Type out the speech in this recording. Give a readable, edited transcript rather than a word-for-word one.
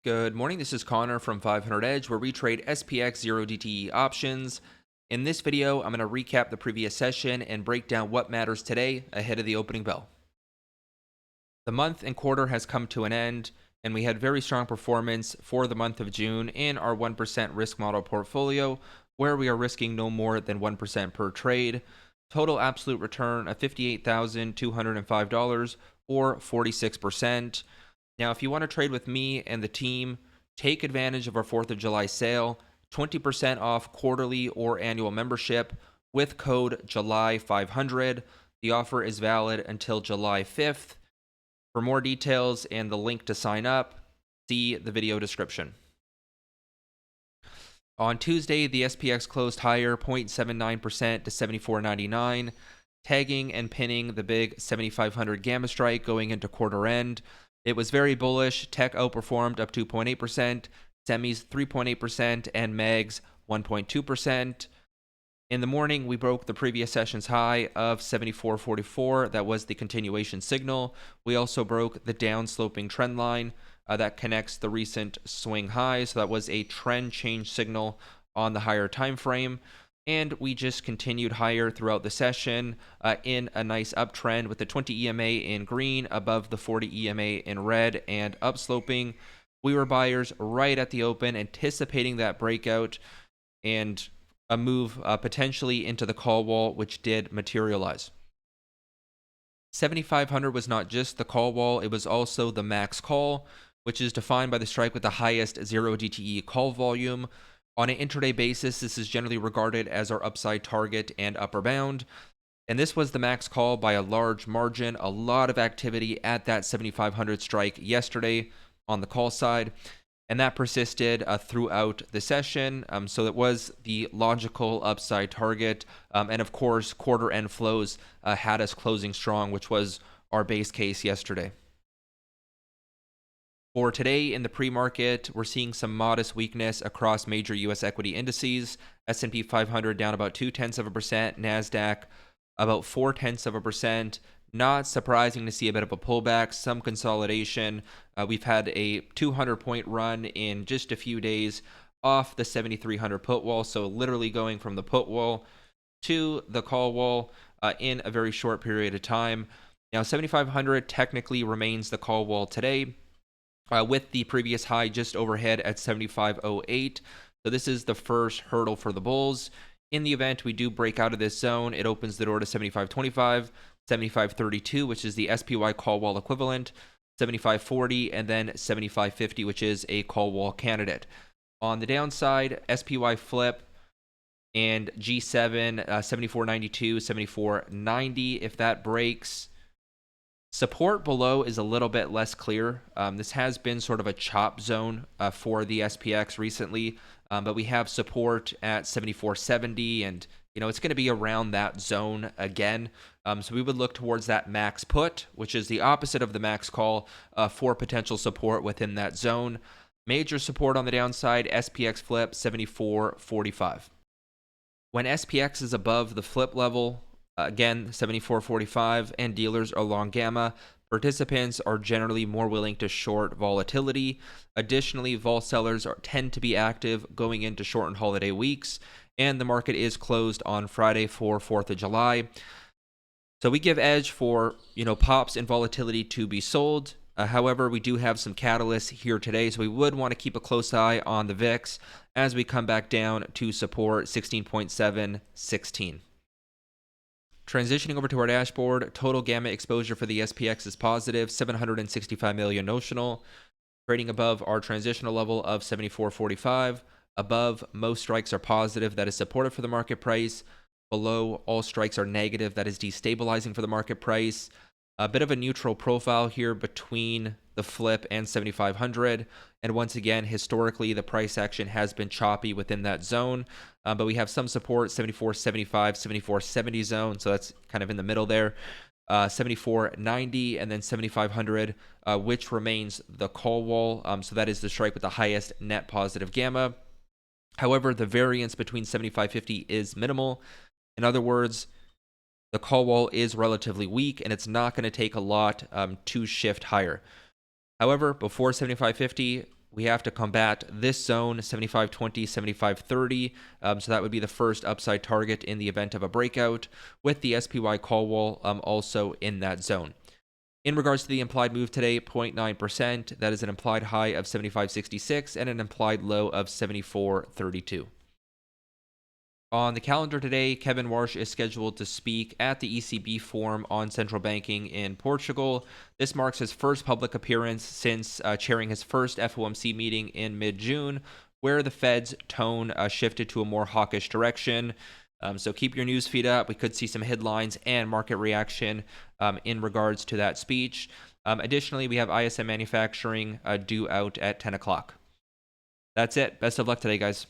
Good morning, this is Connor from 500 Edge, where we trade SPX 0DTE options. In this video, I'm going to recap the previous session and break down what matters today ahead of the opening bell. The month and quarter has come to an end, and we had very strong performance for the month of June in our 1% risk model portfolio, where we are risking no more than 1% per trade. Total absolute return of $58,205 or 46%. Now, if you want to trade with me and the team, take advantage of our 4th of July sale, 20% off quarterly or annual membership with code July500. The offer is valid until July 5th. For more details and the link to sign up, see the video description. On Tuesday, the SPX closed higher 0.79% to 74.99, tagging and pinning the big 7500 gamma strike going into quarter end. It was very bullish. Tech outperformed up 2.8%, semis 3.8%, and mags 1.2%. In the morning, we broke the previous session's high of 74.44. That was the continuation signal. We also broke the down-sloping trend line that connects the recent swing high. So that was a trend change signal on the higher time frame. And we just continued higher throughout the session in a nice uptrend with the 20 EMA in green above the 40 EMA in red and upsloping. We were buyers right at the open, anticipating that breakout and a move potentially into the call wall, which did materialize. 7,500 was not just the call wall, it was also the max call, which is defined by the strike with the highest 0DTE call volume. On an intraday basis, this is generally regarded as our upside target and upper bound. And this was the max call by a large margin. A lot of activity at that 7,500 strike yesterday on the call side. And that persisted throughout the session. So it was the logical upside target. And of course, quarter end flows had us closing strong, which was our base case yesterday. For today in the pre-market, we're seeing some modest weakness across major U.S. equity indices. S&P 500 down about 0.2%, NASDAQ about 0.4%. Not surprising to see a bit of a pullback, some consolidation. We've had a 200-point run in just a few days off the 7,300 put wall, so literally going from the put wall to the call wall in a very short period of time. Now, 7,500 technically remains the call wall today, with the previous high just overhead at 75.08. So this is the first hurdle for the bulls. In the event we do break out of this zone, it opens the door to 75.25, 75.32, which is the SPY call wall equivalent, 75.40, and then 75.50, which is a call wall candidate. On the downside, SPY flip and G7, 74.92, 74.90. If that breaks, support below is a little bit less clear. This has been sort of a chop zone for the SPX recently, but we have support at 74.70, and it's going to be around that zone again. So we would look towards that max put, which is the opposite of the max call, for potential support within that zone. Major support on the downside, SPX flip 74.45. When SPX is above the flip level, again, 74.45, and dealers are long gamma, participants are generally more willing to short volatility. Additionally, vol sellers tend to be active going into shortened holiday weeks, and the market is closed on Friday for 4th of July. So we give edge for, pops and volatility to be sold. However, we do have some catalysts here today, so we would want to keep a close eye on the VIX as we come back down to support 16.716. Transitioning over to our dashboard, total gamma exposure for the SPX is positive, 765 million notional, trading above our transitional level of 74.45. Above, most strikes are positive, that is supportive for the market price. Below, all strikes are negative, that is destabilizing for the market price. A bit of a neutral profile here between the flip and 7,500. And once again, historically, the price action has been choppy within that zone. But we have some support, 74.75, 74.70 zone. So that's kind of in the middle there. 74.90 and then 7,500, which remains the call wall. So that is the strike with the highest net positive gamma. However, the variance between 75.50 is minimal. In other words, the call wall is relatively weak, and it's not going to take a lot to shift higher. However, before 75.50, we have to combat this zone, 75.20, 75.30. So that would be the first upside target in the event of a breakout, with the SPY call wall also in that zone. In regards to the implied move today, 0.9%. That is an implied high of 75.66 and an implied low of 74.32. On the calendar today, Kevin Warsh is scheduled to speak at the ECB Forum on Central Banking in Portugal. This marks his first public appearance since chairing his first FOMC meeting in mid-June, where the Fed's tone shifted to a more hawkish direction. So keep your news feed up. We could see some headlines and market reaction in regards to that speech. Additionally, we have ISM manufacturing due out at 10 o'clock. That's it. Best of luck today, guys.